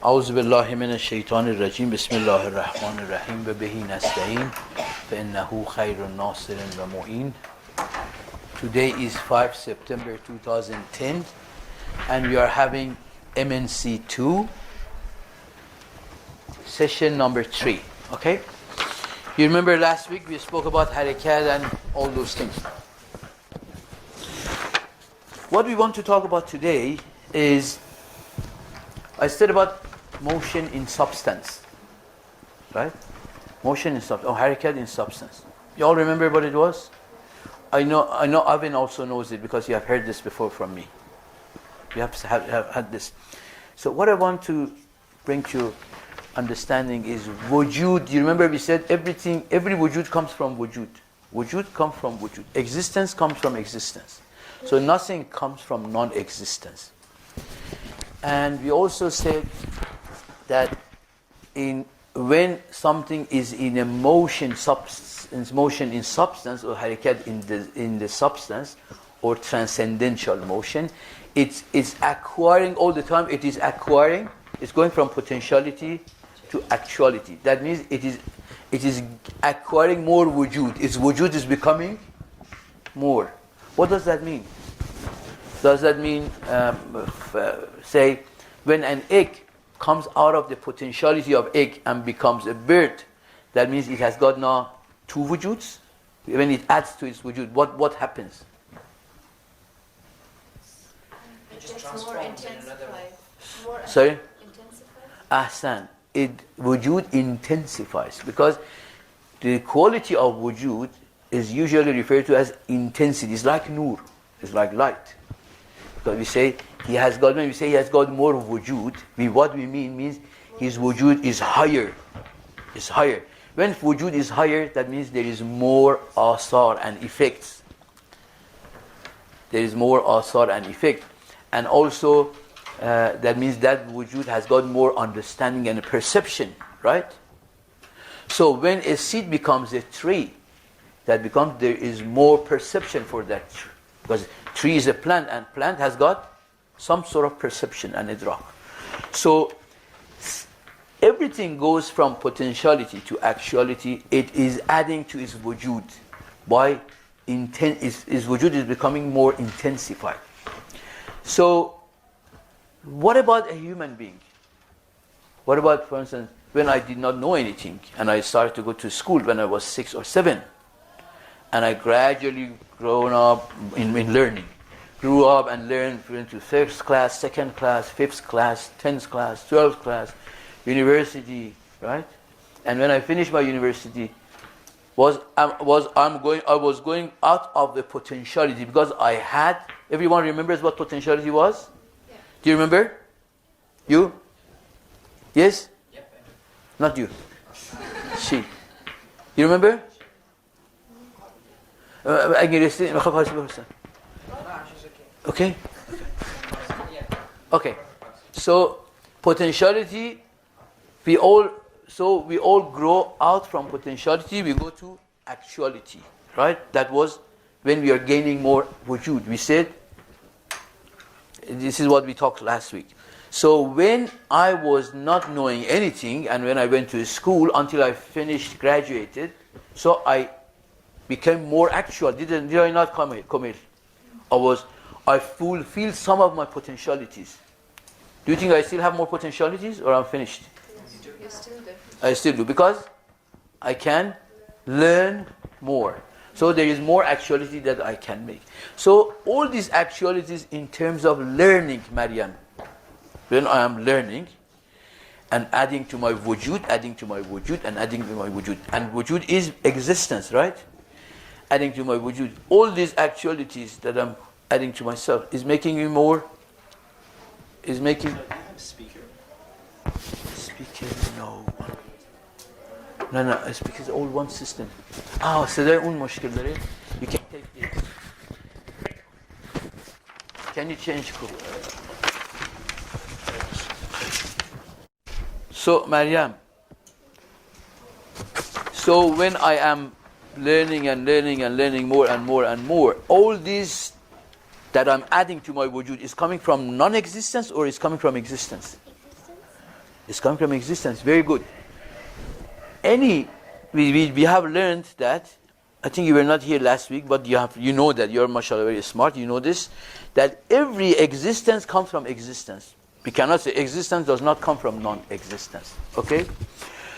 أعوذ بالله من الشيطان الرجيم بسم الله الرحمن الرحيم وبه نستعين فإنه خير الناصر ومعين. Today is 5 September 2010 and we are having MNC2 session number 3. Okay? You remember last week we spoke about harakat and all those things. What we want to talk about today is, I said about motion in substance, right? Motion in substance, or harakat in substance. You all remember what it was? I know Avin also knows it because you have heard this before from me. You have had this. So what I want to bring to understanding is Wojood. You remember we said every Wojood comes from Wojood. Wojood comes from Wojood. Existence comes from existence. So nothing comes from non-existence. And we also said that when something is in a motion in substance or harakat in the substance or transcendental motion, it's acquiring all the time. It is acquiring. It's going from potentiality to actuality. That means it is acquiring more wujud. Its wujud is becoming more. What does that mean? Does that mean, say, when an egg comes out of the potentiality of egg and becomes a bird, that means it has got now two wujuds? When it adds to its wujud, what happens? It just transforms in another way. Sorry? Intensifies? Ahsan. Wujud intensifies because the quality of wujud is usually referred to as intensity. It's like nur. It's like light. Because we say when we say he has got more wujud, what we means his wujud is higher. It's higher. When wujud is higher, that means there is more asar and effects. There is more asar and effect. And also, that means that wujud has got more understanding and perception, right? So when a seed becomes a tree, there is more perception for that tree. Because tree is a plant, and plant has got some sort of perception and idrak. So everything goes from potentiality to actuality. It is adding to its wujud. Its wujud is becoming more intensified. So what about a human being? What about, for instance, when I did not know anything and I started to go to school when I was 6 or 7, and I gradually grown up in learning. Grew up and learned, went to first class, second class, fifth class, 10th class, 12th class, university, right? And when I finished my university, I was going out of the potentiality because I had. Everyone remembers what potentiality was? Yeah. Do you remember? You? Yes? Yep. Not you. She. You remember? Okay? Okay. So potentiality, we all grow out from potentiality, we go to actuality, right? That was when we are gaining more wujud. We said, this is what we talked last week. So when I was not knowing anything, and when I went to school until I graduated, so I became more actual. Did I not come here? I fulfilled some of my potentialities. Do you think I still have more potentialities, or I'm finished? You still do. I still do, because I can learn more. So there is more actuality that I can make. So all these actualities in terms of learning, Maryam, when I am learning and adding to my wujud, and adding to my wujud. And wujud is existence, right? Adding to my wujud. All these actualities that I'm adding to myself is making me more. Is making. So you have a speaker? Speaker, no. No. Speaker is all one system. صدای اون مشکل داره. You can take this. Can you change? So Maryam. So when I am learning more and more, all these that I'm adding to my wujud is coming from non-existence or is coming from existence? It's coming from existence. Very good. We have learned that, I think you were not here last week, but you know that, you're mashallah very smart, you know this, that every existence comes from existence. We cannot say existence does not come from non-existence. Okay?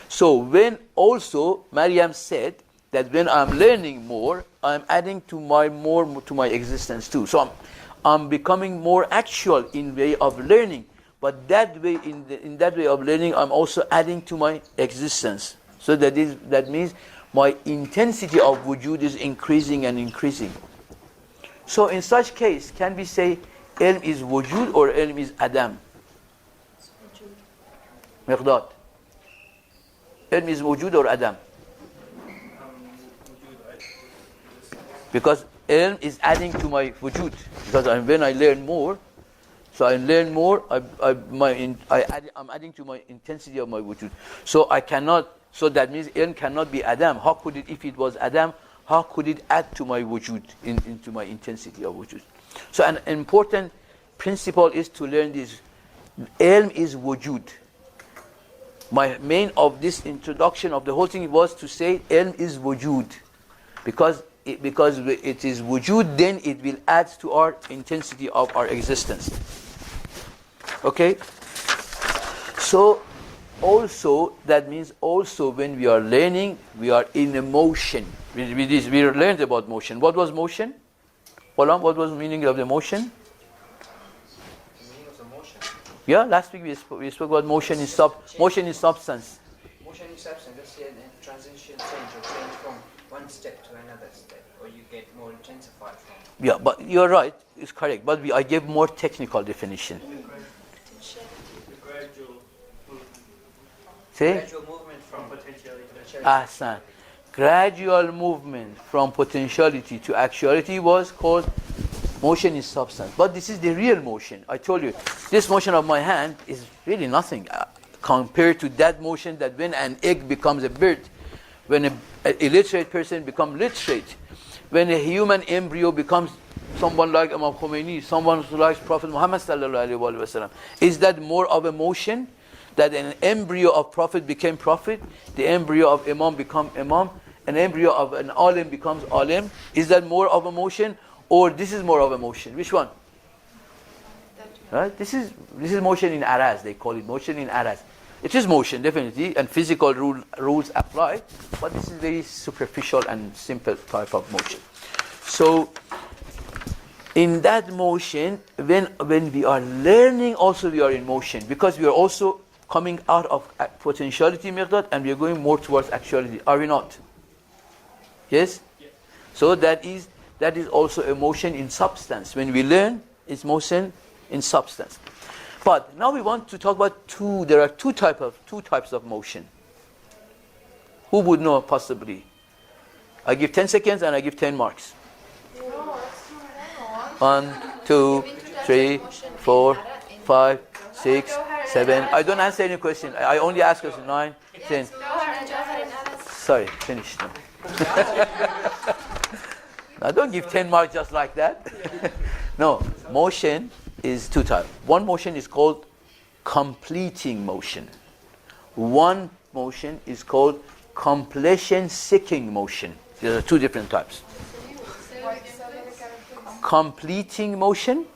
So when also Maryam said that when I'm learning more, I'm adding to my existence too. So I'm becoming more actual in way of learning. But that way, in that way of learning, I'm also adding to my existence. So that means my intensity of wujood is increasing and increasing. So in such case, can we say ilm is wujood or ilm is adam? Miqdad. Ilm is wujood or adam? Because ilm is adding to my wujood. Because when I learn more, so I learn more, I'm adding to my intensity of my wujood. So that means ilm cannot be adam. How could it, if it was adam, how could it add to my wujood, into my intensity of wujood? So an important principle is to learn this. Ilm is wujood. My main of this introduction of the whole thing was to say ilm is wujood. Because it is wujood, then it will add to our intensity of our existence. Okay? So also, that means also when we are learning, we are in a motion. We learned about motion. What was motion? What was the meaning of the motion? The meaning of the motion. Yeah, last week we spoke about motion in substance. Motion in substance, let's say a transition change or change from one step to another step, or you get more intensified from. Yeah, but you're right, it's correct. But I gave more technical definition. Gradual movement from potentiality to Ahsan. Gradual movement from potentiality to actuality was called motion in substance. But this is the real motion. I told you, this motion of my hand is really nothing compared to that motion that when an egg becomes a bird, when an illiterate person becomes literate, when a human embryo becomes someone like Imam Khomeini, someone like Prophet Muhammad sallallahu alaihi wasallam. Is that more of a motion? That an embryo of Prophet became Prophet, the embryo of Imam become Imam, an embryo of an Alim becomes Alim. Is that more of a motion, or this is more of a motion? Which one? Right? This is motion in aras. They call it motion in aras. It is motion definitely, and physical rules apply, but this is very superficial and simple type of motion. So in that motion, when we are learning, also we are in motion, because we are also coming out of potentiality miqdad and we are going more towards actuality. Are we not? Yes? Yes. So that is also a motion in substance. When we learn, it's motion in substance. But now we want to talk about there are two types of motion. Who would know possibly? I give 10 seconds and I give 10 marks. 1, 2, 3, 4, 5, 6, 7. I don't answer any question. I only ask us 9, 10. Sorry, finished. Now don't give 10 marks just like that. No, motion is two types. One motion is called completing motion. One motion is called completion-seeking motion. There are two different types. Completing motion.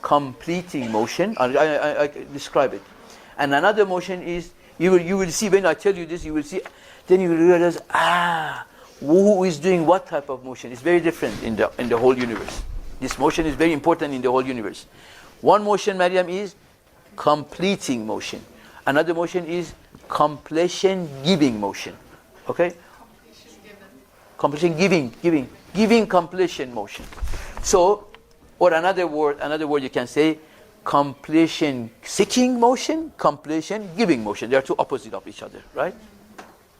Completing motion. I describe it. And another motion is, you will see when I tell you this, you will see, then you will realize, who is doing what type of motion? It's very different in the whole universe. This motion is very important in the whole universe. One motion, Maryam, is completing motion. Another motion is completion giving motion. Okay? Completion giving completion motion. So, or another word you can say, completion seeking motion, completion giving motion. They are two opposites of each other, right?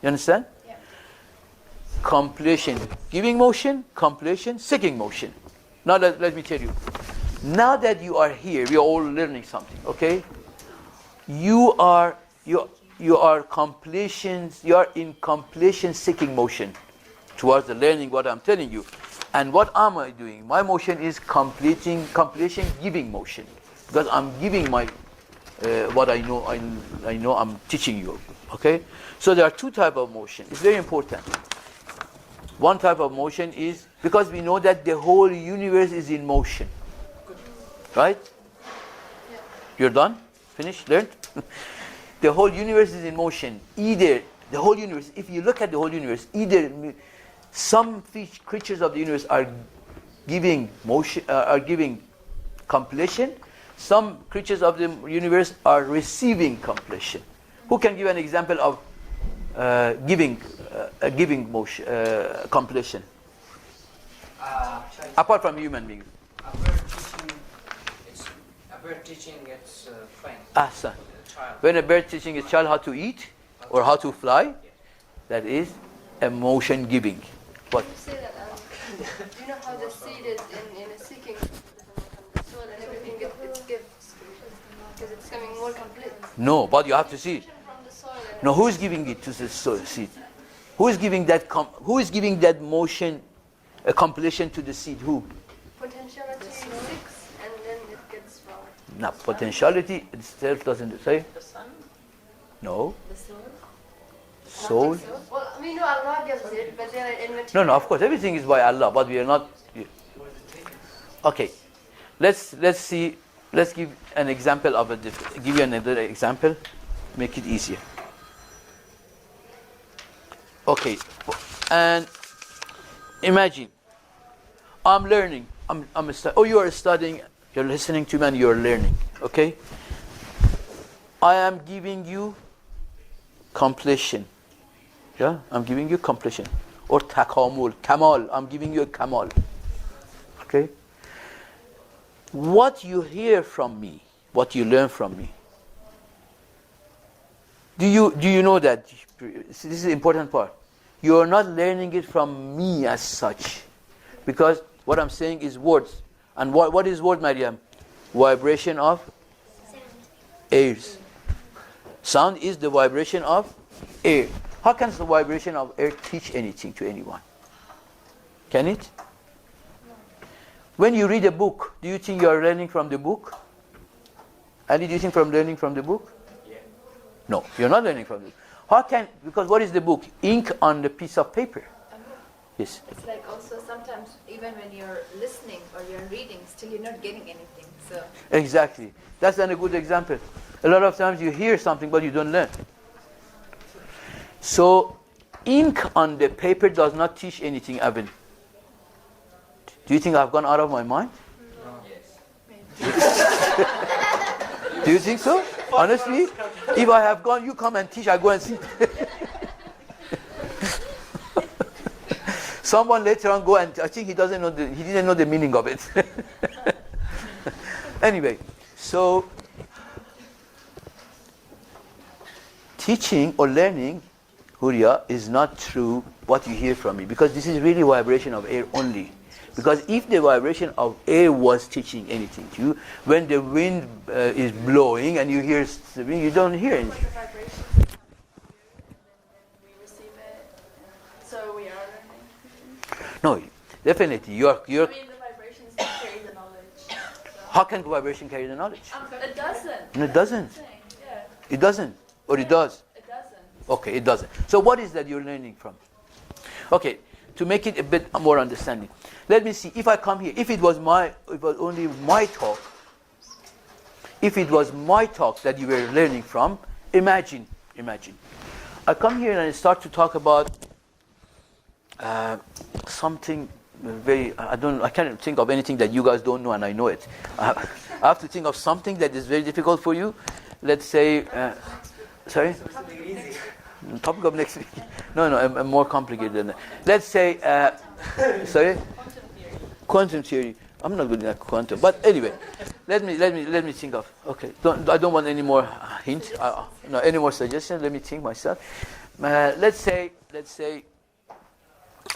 You understand? Yeah. Completion giving motion, completion seeking motion. Now let me tell you. Now that you are here, we are all learning something, okay? You are in completion seeking motion towards the learning what I'm telling you. And what am I doing? My motion is completion giving motion. because I'm giving my what I know. I know I'm teaching you. Okay, so there are two types of motion. It's very important. One type of motion is because we know that the whole universe is in motion, right? Yeah. You're done? Finished? Learned? The whole universe is in motion. Either the whole universe, if you look at the whole universe, either some creatures of the universe are giving motion, are giving completion. Some creatures of the universe are receiving completion. Who can give an example of giving motion, completion? Apart from human beings. A bird teaching its flying. Ahsan. When a bird teaching its child how to eat or how to fly, that is a motion giving. What? You say that, you know how the seed is in a seeking from the soil and everything it gives because it's coming more complete. No, but you have to see. From the soil and No, who is giving it to the seed? Who is giving that? Who is giving that motion, a completion to the seed? Who? potentiality seeks and then it gets far. No, potentiality itself doesn't say. The sun? No. The soul? Soul. Well, we know Allah gives it, but then in material. No, of course, everything is by Allah, but we are not. Okay, let's see. Let's give an example of give you another example, make it easier. Okay, and imagine I'm learning. You are studying. You're listening to me and you're learning. Okay, I am giving you completion. Yeah, I'm giving you completion. Or takamul, kamal. I'm giving you a kamal. Okay? What you hear from me, what you learn from me, do you know that? This is the important part. You are not learning it from me as such. Because what I'm saying is words. And what is word, Maryam? Vibration of airs. Sound is the vibration of air. How can the vibration of air teach anything to anyone? Can it? When you read a book, do you think you are learning from the book? Ali, do you think learning from the book? Yeah. No, you're not learning from it. How can, because what is the book? Ink on the piece of paper. Yes. It's like also sometimes even when you're listening or you're reading, still you're not getting anything. So Exactly. That's a good example. A lot of times you hear something but you don't learn. So, ink on the paper does not teach anything, Abin. Do you think I've gone out of my mind? Yes. Do you think so? Honestly? If I have gone, you come and teach, I go and sit. Someone later on go and I think he didn't know the meaning of it. Anyway, so teaching or learning, Huria, is not through what you hear from me, because this is really vibration of air only. Because if the vibration of air was teaching anything to you, when the wind is blowing and you hear the wind, you don't hear anything. the vibration and then we receive it. So we are learning. No, definitely. You're. I mean the vibrations that carry the knowledge. So. How can vibration carry the knowledge? It doesn't. No, it doesn't. Yeah. It doesn't. Or it does. It doesn't. Okay, it doesn't. So what is that you're learning from? Okay, to make it a bit more understanding. Let me see, if I come here, if it was only my talk, if it was my talk that you were learning from, imagine. I come here and I start to talk about something very, I can't think of anything that you guys don't know and I know it. I have to think of something that is very difficult for you. Let's say, sorry? Topic of next week. No, I'm more complicated than that. Let's say, sorry? Quantum theory. I'm not good at quantum, but anyway, let me think of. Okay, I don't want any more hints. No, any more suggestions. Let me think myself. Let's say,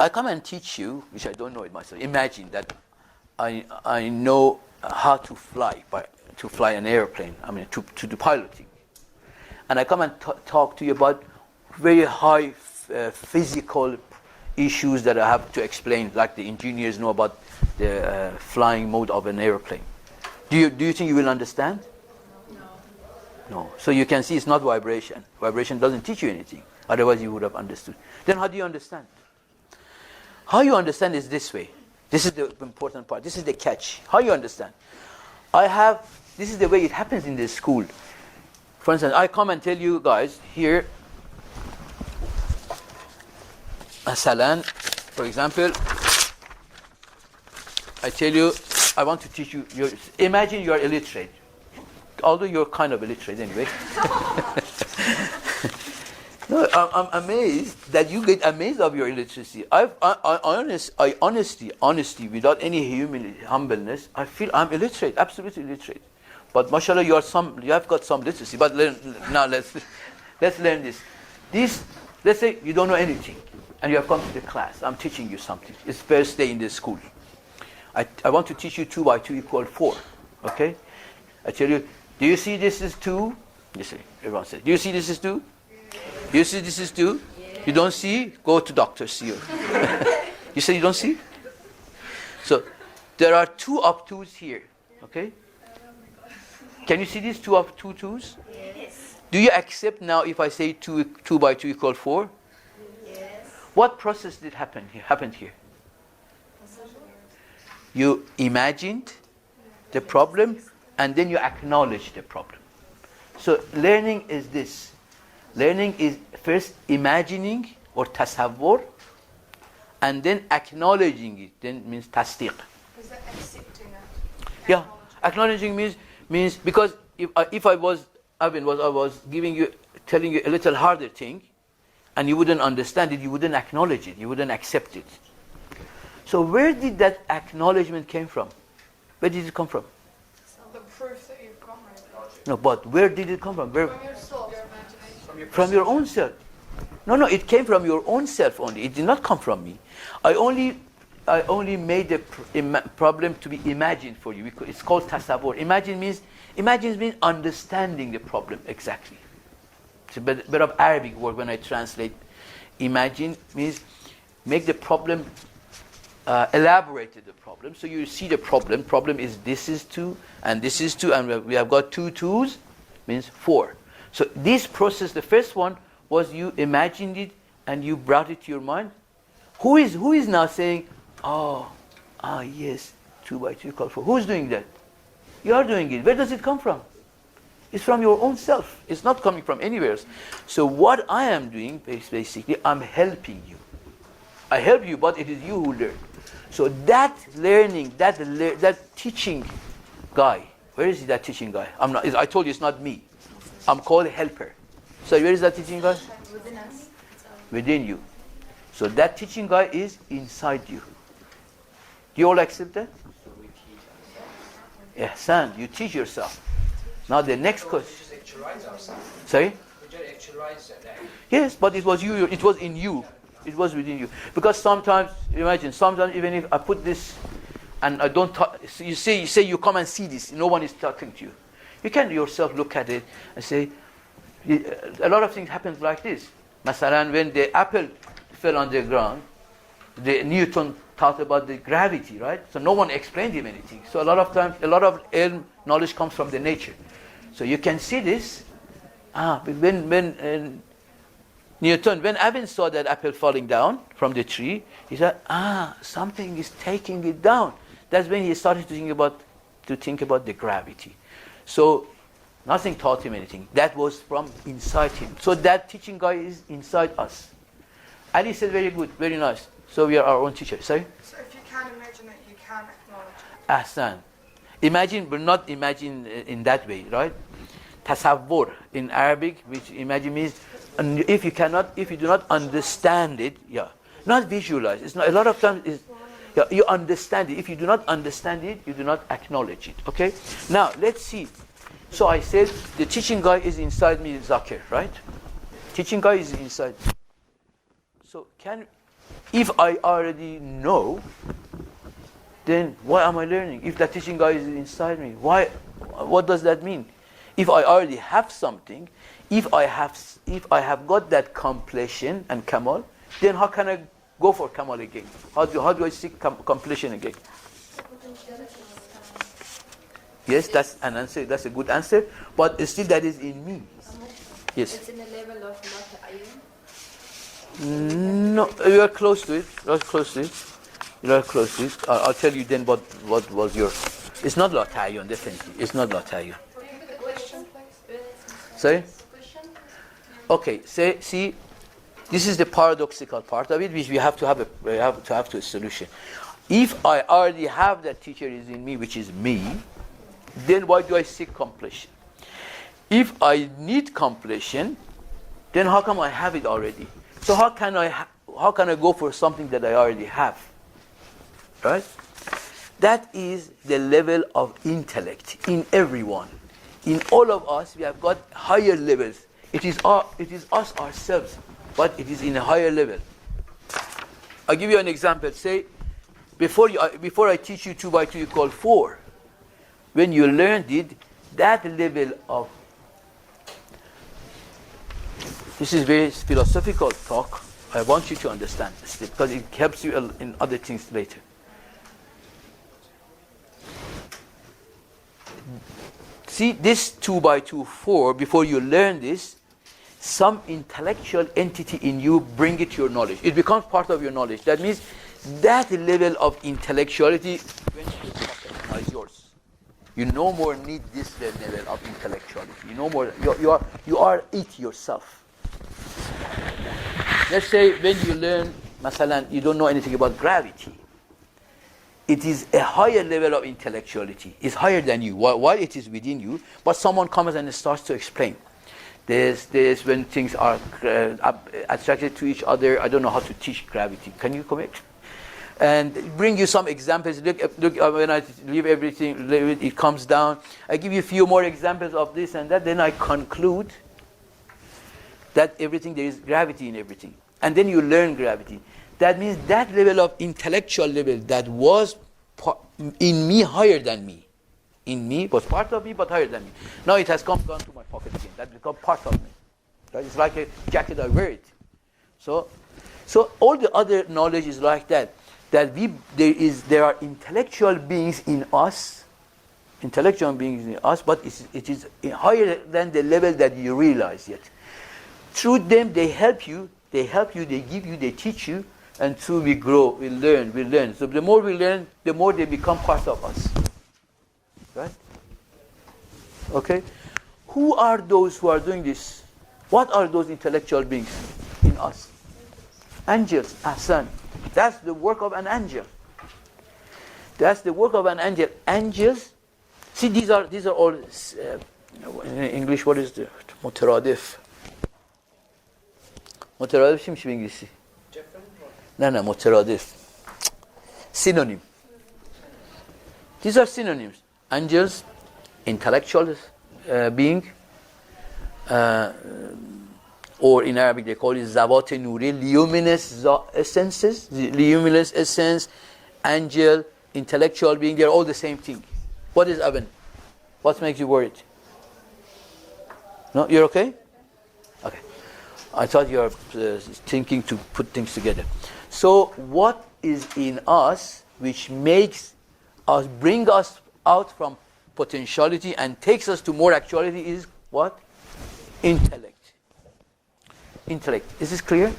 I come and teach you, which I don't know it myself. Imagine that I know how to fly an airplane. I mean, to do piloting, and I come and talk to you about very high physical issues that I have to explain, like the engineers know about the flying mode of an airplane. Do you think you will understand? No. So you can see it's not vibration. Vibration doesn't teach you anything. Otherwise you would have understood. Then how do you understand? How you understand is this way. This is the important part. This is the catch. How you understand? This is the way it happens in the school. For instance, I come and tell you guys here, Salan, for example, I tell you, I want to teach you, imagine you are illiterate. Although you're kind of illiterate anyway. No, I'm amazed that you get amazed of your illiteracy. Honesty, without any humbleness, I feel I'm illiterate, absolutely illiterate. But mashallah, you have got some literacy. But now let's learn this. Let's say you don't know anything, and you have come to the class. I'm teaching you something. It's first day in the school. I want to teach you 2 by 2 equal 4. Okay? I tell you, do you see this is 2? You see, everyone says, do you see this is 2? You see this is 2? Yeah. You don't see? Go to doctor, see you. You say you don't see? So there are 2 obtuse here. Okay? Can you see these 2 twos? Yes. Do you accept now if I say 2 by 2 equal 4? Yes. What process did happened here? You imagined the problem and then you acknowledge the problem. So learning is this. Learning is first imagining or tasavvur and then acknowledging it. Then means tasdiq. Is that accepting it? Yeah, acknowledging means because if I was telling you a little harder thing and you wouldn't understand it, you wouldn't acknowledge it, you wouldn't accept it. So where did that acknowledgement came from? Where did it come from? The proof that you've got. No, but where did it come from? Where? From your soul, your imagination. From your own self. No, it came from your own self only. It did not come from me. I only made the problem to be imagined for you. It's called tasavvur. Imagine means understanding the problem exactly. It's a bit of Arabic word when I translate. Imagine means make the problem, elaborated the problem. So you see the problem. Problem is this is 2 and this is 2 and we have got 2 2s, means 4. So this process, the first one was you imagined it and you brought it to your mind. Who is now saying, yes, 2 by 2 equals 4. Who's doing that? You are doing it. Where does it come from? It's from your own self. It's not coming from anywhere else. So what I am doing, basically, I'm helping you. I help you, but it is you who learn. So that learning, that teaching guy, where is that teaching guy? I told you it's not me. I'm called a helper. So where is that teaching guy? Within us. Within you. So that teaching guy is inside you. Do you all accept that? Yeah, son, you teach yourself. Now the next question. We just actualize ourselves. Sorry? We just actualize that. Yes, but it was you. It was in you. It was within you. Because sometimes, imagine, even if I put this and I don't talk, so you say you come and see this, no one is talking to you. You can yourself look at it and say, a lot of things happen like this. Masalan, when the apple fell on the ground, Newton thought about the gravity, right? So no one explained him anything. So a lot of times, a lot of knowledge comes from the nature. So you can see this. When Newton, when Abin saw that apple falling down from the tree, he said, something is taking it down. That's when he started to think about the gravity. So nothing taught him anything. That was from inside him. So that teaching guy is inside us. Ali said, very good, very nice. So we are our own teacher. Sorry? So if you can imagine it, you can acknowledge it. Ahsan. Imagine, but not imagine in that way, right? Tasavvur in Arabic, which imagine means, if you do not understand it, not visualize. It's not, a lot of times you understand it. If you do not understand it, you do not acknowledge it. Okay? Now let's see. So I said the teaching guy is inside me, Zakir, right? Teaching guy is inside. So if I already know, then why am I learning? If that teaching guy is inside me, what does that mean? If I already have something, if I have got that completion and kamal, then how can I go for kamal again? How do I seek completion again? Yes, that's an answer. That's a good answer. But still, that is in me. Yes. It's in a level of not ayun. No, you are close to it. You are close to it. You are close to it. I'll tell you then what was your. It's not la ta'ayyun, definitely. It's not la ta'ayyun. Sorry? Okay. See, this is the paradoxical part of it, which we have to have a solution. If I already have that teacher is in me, which is me, then why do I seek completion? If I need completion, then how come I have it already? So how can I go for something that I already have? Right? That is the level of intellect in everyone. In all of us, we have got higher levels. It is us ourselves, but it is in a higher level. I'll give you an example. Say, before I teach you 2 by 2 equal 4, when you learned it, that level of, this is very philosophical talk. I want you to understand this because it helps you in other things later. See, this 2 by 2, 4, before you learn this, some intellectual entity in you bring it to your knowledge. It becomes part of your knowledge. That means that level of intellectuality is yours. You no more need this level of intellectuality. You no more. You are it yourself. Let's say when you learn, masalan, you don't know anything about gravity. It is a higher level of intellectuality. It's higher than you. While it is within you, but someone comes and starts to explain. There's when things are attracted to each other. I don't know how to teach gravity. Can you come here? And bring you some examples. Look, when I leave everything, it comes down. I give you a few more examples of this and that. Then I conclude that everything, there is gravity in everything. And then you learn gravity. That means that level of intellectual level that was in me higher than me. In me, was part of me, but higher than me. Now it has gone to my pocket again. That become part of me. Right? It's like a jacket, I wear it. So all the other knowledge is like that. That there are intellectual beings in us, but it is higher than the level that you realize yet. Through them, they help you, they give you, they teach you, and through we grow, we learn. So the more we learn, the more they become part of us. Right? Okay? Who are those who are doing this? What are those intellectual beings in us? Angels, Ahsan. That's the work of an angel. That's the work of an angel. Angels, see, these are all, in English, what is the مترادف? مترادف چی میشه به انگلیسی؟ نه مترادف. Synonym. These are synonyms. Angels, intellectual being, or in Arabic they call it zawat nuri, luminous essences, luminous essence, angel, intellectual being, they're all the same thing. What is Aben? What makes you worried? No, you're okay? Okay. I thought you were thinking to put things together. So what is in us which makes us, bring us out from potentiality and takes us to more actuality is what? Intellect. Intellect. Is this clear?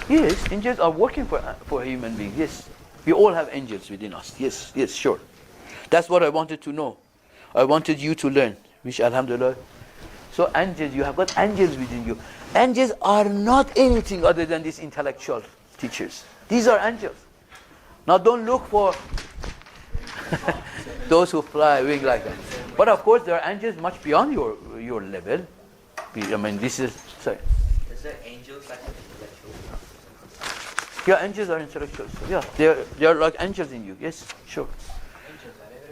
Yes, angels are working for human beings. Yes, we all have angels within us. Yes, sure. That's what I wanted to know. I wanted you to learn, which alhamdulillah. So angels, you have got angels within you. Angels are not anything other than these intellectual teachers. These are angels. Now don't look for those who fly wing like that. But of course there are angels much beyond your level. I mean, this is, sorry. Is there angels like intellectuals? Yeah, angels are intellectuals. Yeah, they are like angels in you. Yes, sure.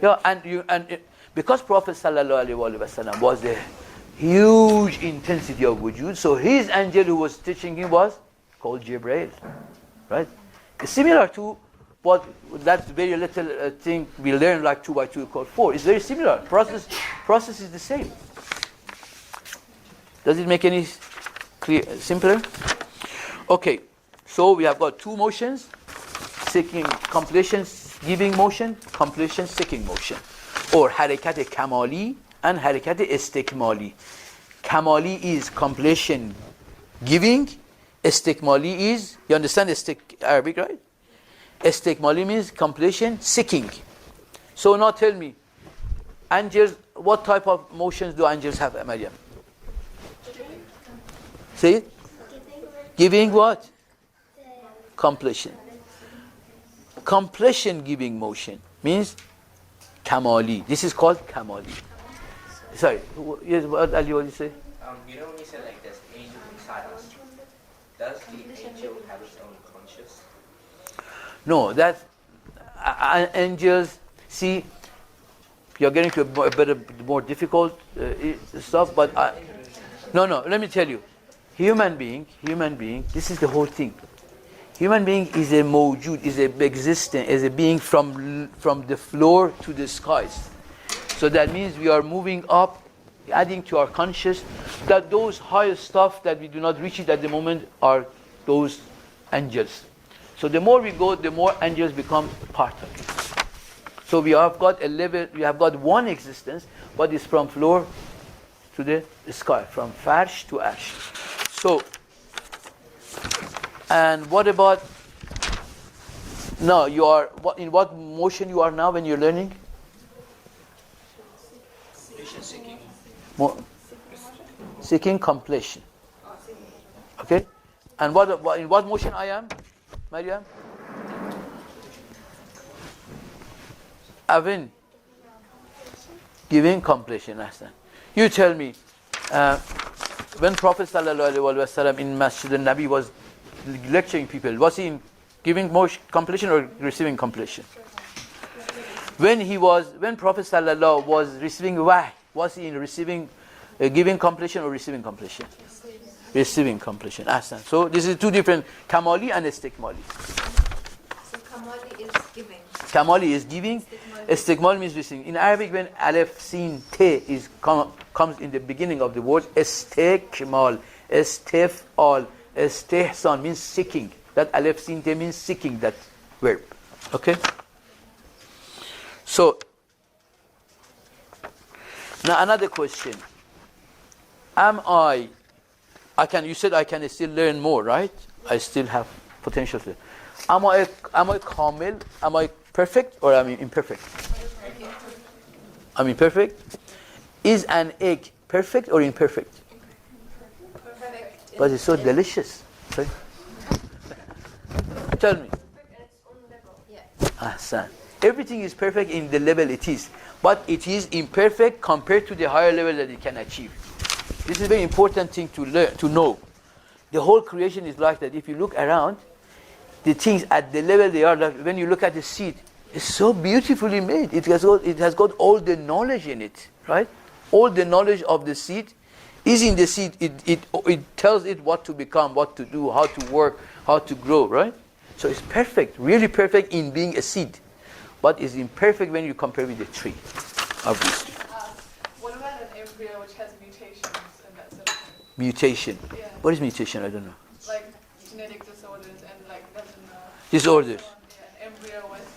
Yeah, and because Prophet ﷺ was the huge intensity of Wojood, so his angel who was teaching him was called Jibreel, right? It's similar to what that very little thing we learn, like 2 by 2 equals 4. It's very similar. Process is the same. Does it make any simpler? Okay, so we have got 2 motions, seeking completion, giving motion, completion seeking motion. Or حرکت کمالی and حرکت استکمالی. Kamali is completion giving, istikmali is, you understand Arabic, right? Istikmali means completion seeking. So now tell me, angels, what type of motions do angels have, Maryam? Say it? Giving what? Completion. Completion giving motion means kamali. This is called kamali. Sorry, yes, what Ali, what did you say? You know when you said like there's angel inside us, does the angel have its own conscious? No, that angels, see, you're getting to a better, more difficult stuff, but no, let me tell you. Human being, this is the whole thing. Human being is a Wojood, is a existence, is a being from the floor to the skies. So that means we are moving up, adding to our conscious, that those higher stuff that we do not reach it at the moment are those angels. So the more we go, the more angels become part of it. So we have got a level, we have got one existence, but it's from floor to the sky, from farsh to ash. So, and what about now? You are in what motion you are now when you're learning? Seeking completion. Okay, and in what motion I am, Maryam? Avin, giving completion. You tell me, when Prophet ﷺ in Masjid al-Nabi was lecturing people, was he giving completion or receiving completion? When Prophet ﷺ was receiving wahy, was he in receiving, giving completion or receiving completion? Receiving completion. So this is two different, kamali and istikmali. So kamali is giving. Kamali is giving. Istikmal means receiving. In Arabic, when alif, sin, te comes in the beginning of the word, istikmal, istifal, istihsan means seeking. That alif, sin, te means seeking, that verb. Okay? So, now another question. You said I can still learn more, right? I still have potential to. Am I kamil? Am I perfect or am I imperfect? I'm imperfect. Is an egg perfect or imperfect? Perfect. But it's so delicious. Right? Tell me. Yeah. Everything is perfect in the level it is, but it is imperfect compared to the higher level that it can achieve. This is a very important thing to learn, to know. The whole creation is like that. If you look around, the things at the level they are, like when you look at the seed, it's so beautifully made. It has got all the knowledge in it, right? All the knowledge of the seed is in the seed. It tells it what to become, what to do, how to work, how to grow, right? So it's perfect, really perfect in being a seed. But it's imperfect when you compare with the tree, obviously. What about an embryo which has mutations and that sort of thing? Mutation. Yeah. What is mutation? I don't know. Like genetic disorders and like doesn't know. Disorders. Yeah, an embryo with,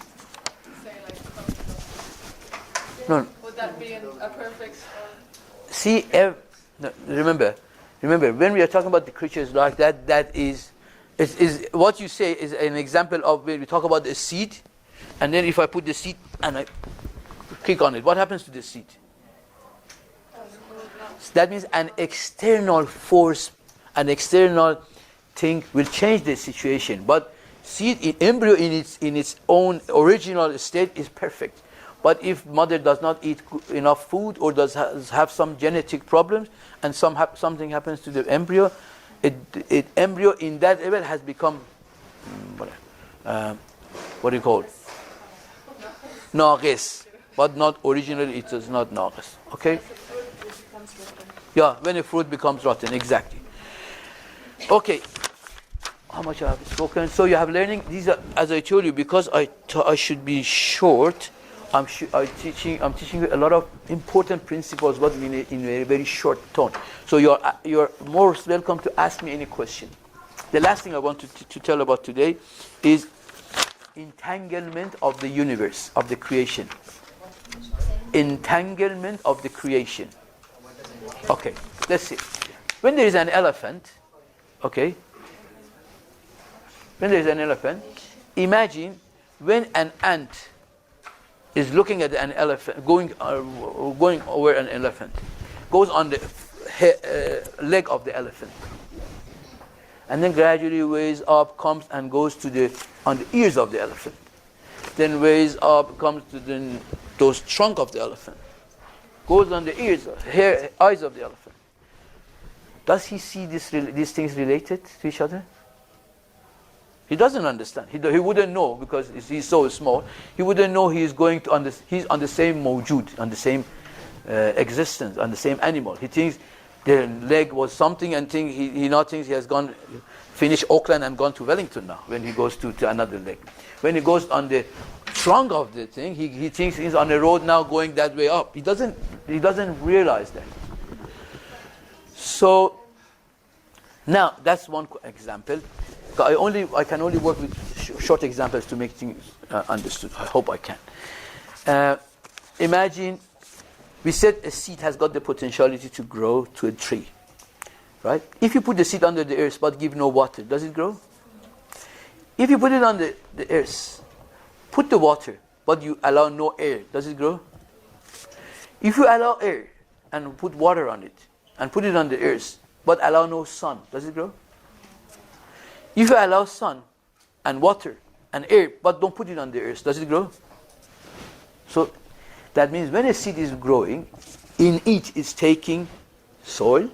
say, like No. would that be a perfect? See, remember, when we are talking about the creatures like that, that is what you say is an example of when we talk about the seed, and then if I put the seed and I click on it, what happens to the seed? That means an external force, an external thing will change the situation. But seed, in embryo in its own original state is perfect. But if mother does not eat enough food or does have some genetic problems and something happens to the embryo, embryo in that level has become what do you call it? Naqis. But not originally it is not naqis. Okay? Yeah, when a fruit becomes rotten, exactly. Okay. How much I have spoken? So you have learning. These are, as I told you, because I should be short. I'm teaching you a lot of important principles, but in a very short tone. So you're most welcome to ask me any question. The last thing I want to tell about today is entanglement of the universe, of the creation. Entanglement of the creation. Okay, let's see. When there is an elephant, okay, when there is an elephant, imagine when an ant is looking at an elephant, going over an elephant, goes on the leg of the elephant, and then gradually weighs up, comes and goes to on the ears of the elephant, then weighs up, comes to those trunk of the elephant, goes on the ears, eyes of the elephant. Does he see these things related to each other? He doesn't understand. He wouldn't know because he's so small. He wouldn't know he's on the same Wojood, on the same existence, on the same animal. He thinks the leg was something, and he now thinks he has gone, finished Auckland and gone to Wellington now. When he goes to another leg, when he goes on the trunk of the thing, he thinks he's on the road now going that way up. He doesn't realize that. So now that's one example. I can only work with short examples to make things understood. I hope I can. Imagine we said a seed has got the potentiality to grow to a tree, right? If you put the seed under the earth but give no water, does it grow? If you put it on the earth, put the water but you allow no air, does it grow? If you allow air and put water on it and put it on the earth but allow no sun, does it grow? If you allow sun and water and air but don't put it on the earth, does it grow? So that means when a seed is growing, in it is taking soil,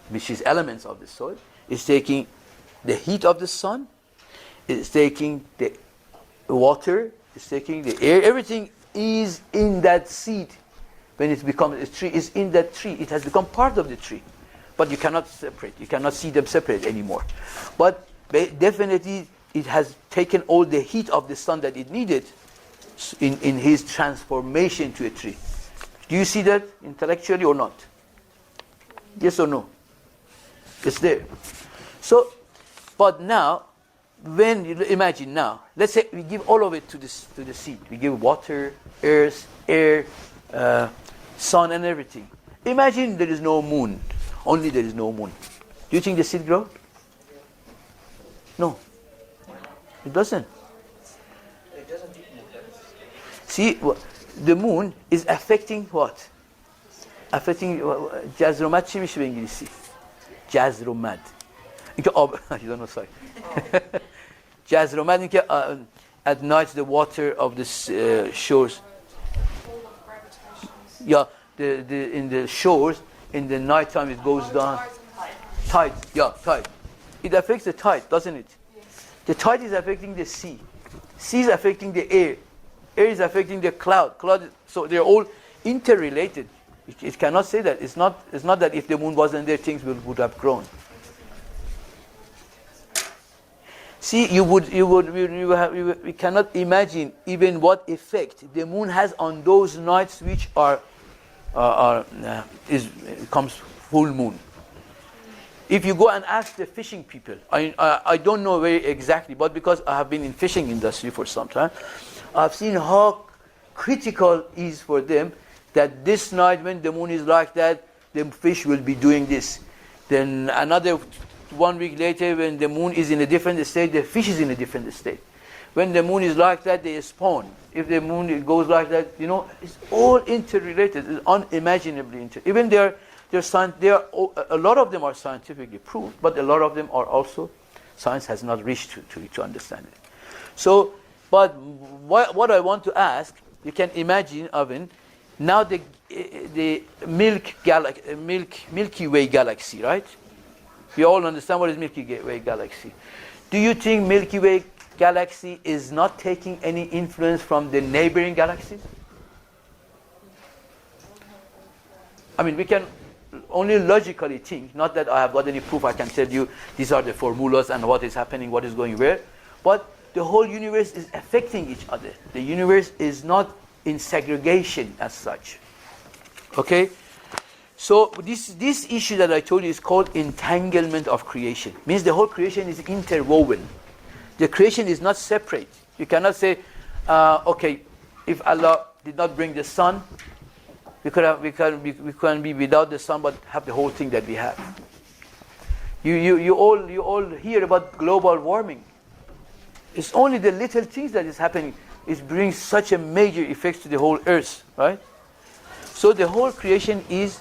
which is elements of the soil, it's taking the heat of the sun, it's taking the water, it's taking the air, everything is in that seed. When it becomes a tree, it's in that tree. It has become part of the tree. But you cannot separate. You cannot see them separate anymore. But definitely it has taken all the heat of the sun that it needed in his transformation to a tree. Do you see that intellectually or not? Yes or no? It's there. So, but now, when you imagine now, let's say we give all of it to the seed. We give water, earth, air, sun and everything. Imagine there is no moon. Only there is no moon. Do you think the seed grows? No. It doesn't. It doesn't move. See, the moon is affecting what? Affecting جزرومت چی میشه به انگلیسی؟ جزرومت. اینکه آب you don't know, sorry. جزرومت اینکه at night the water of the shores. Yeah, in the shores in the night time it goes down. Tide, yeah, tide. It affects the tide, doesn't it? The tide is affecting the sea. Sea is affecting the air. Air is affecting the cloud. So they're all interrelated. It cannot say that. It's not that if the moon wasn't there, things would have grown. See, we cannot imagine even what effect the moon has on those nights which comes full moon. If you go and ask the fishing people, I don't know very exactly, but because I have been in fishing industry for some time, I've seen how critical it is for them that this night when the moon is like that, the fish will be doing this. Then another 1 week later when the moon is in a different state, the fish is in a different state. When the moon is like that, they spawn. If the moon goes like that, it's all interrelated. It's unimaginably interrelated. Even a lot of them are scientifically proved, but a lot of them are also, science has not reached to understand it. So, but what I want to ask, you can imagine, Avin, now the Milky Way galaxy, right? We all understand what is Milky Way galaxy. Do you think Milky Way galaxy is not taking any influence from the neighboring galaxies? I mean, we can only logically think, not that I have got any proof I can tell you these are the formulas and what is happening, what is going where, but the whole universe is affecting each other. The universe is not in segregation as such. Okay? So this issue that I told you is called entanglement of creation. Means the whole creation is interwoven. The creation is not separate. You cannot say, okay, if Allah did not bring the sun, we can be without the sun, but have the whole thing that we have. You all hear about global warming. It's only the little things that is happening. It brings such a major effects to the whole earth, right? So the whole creation is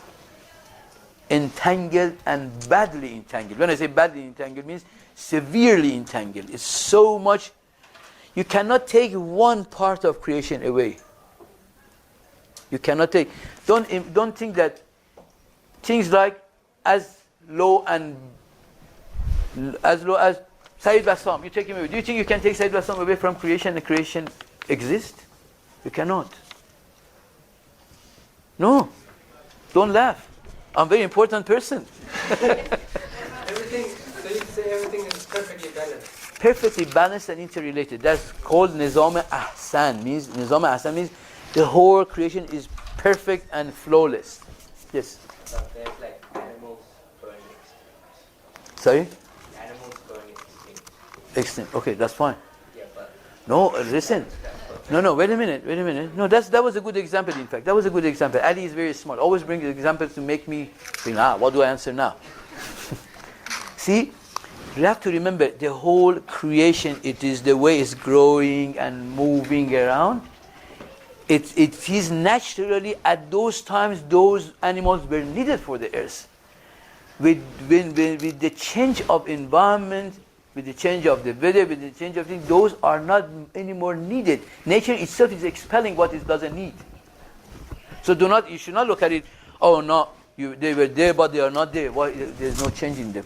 entangled and badly entangled. When I say badly entangled, it means severely entangled. It's so much. You cannot take one part of creation away. You cannot take. Don't think that things like as low as Saeed Bassam, you take him away. Do you think you can take Saeed Bassam away from creation and creation exist? You cannot. No. Don't laugh. I'm a very important person. Everything, so you say everything is perfectly balanced. Perfectly balanced and interrelated. That's called Nizam Ahsan. Nizam Ahsan means the whole creation is perfect and flawless. Yes. But there's like animals going extinct. Sorry? Animals going extinct. Extinct. Okay, that's fine. Yeah, but No, listen. No, wait a minute. No, that was a good example, in fact. That was a good example. Ali is very smart. Always brings examples to make me think, what do I answer now? See, you have to remember, the whole creation, it is the way it's growing and moving around. It is naturally, at those times, those animals were needed for the earth. With the change of environment, with the change of the weather, with the change of things, those are not anymore needed. Nature itself is expelling what it doesn't need. So you should not look at it, oh no, they were there but they are not there. Why? There's no change in them.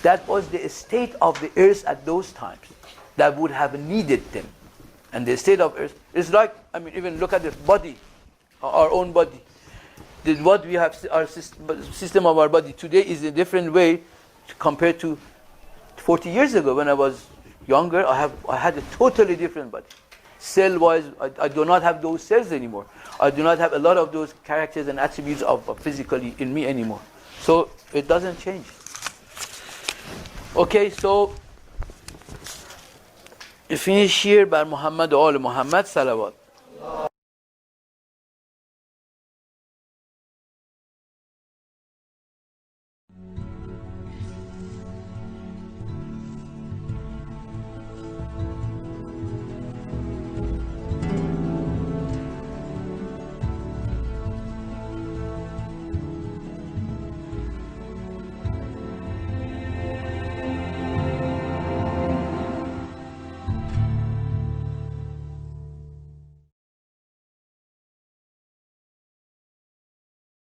That was the state of the earth at those times that would have needed them. And the state of earth is like, even look at the body, our own body. What we have, our system of our body today is a different way compared to 40 years ago. When I was younger, I had a totally different body. Cell-wise, I do not have those cells anymore. I do not have a lot of those characters and attributes of physically in me anymore. So it doesn't change. Okay, so we finish here by Muhammad wa al Muhammad salawat.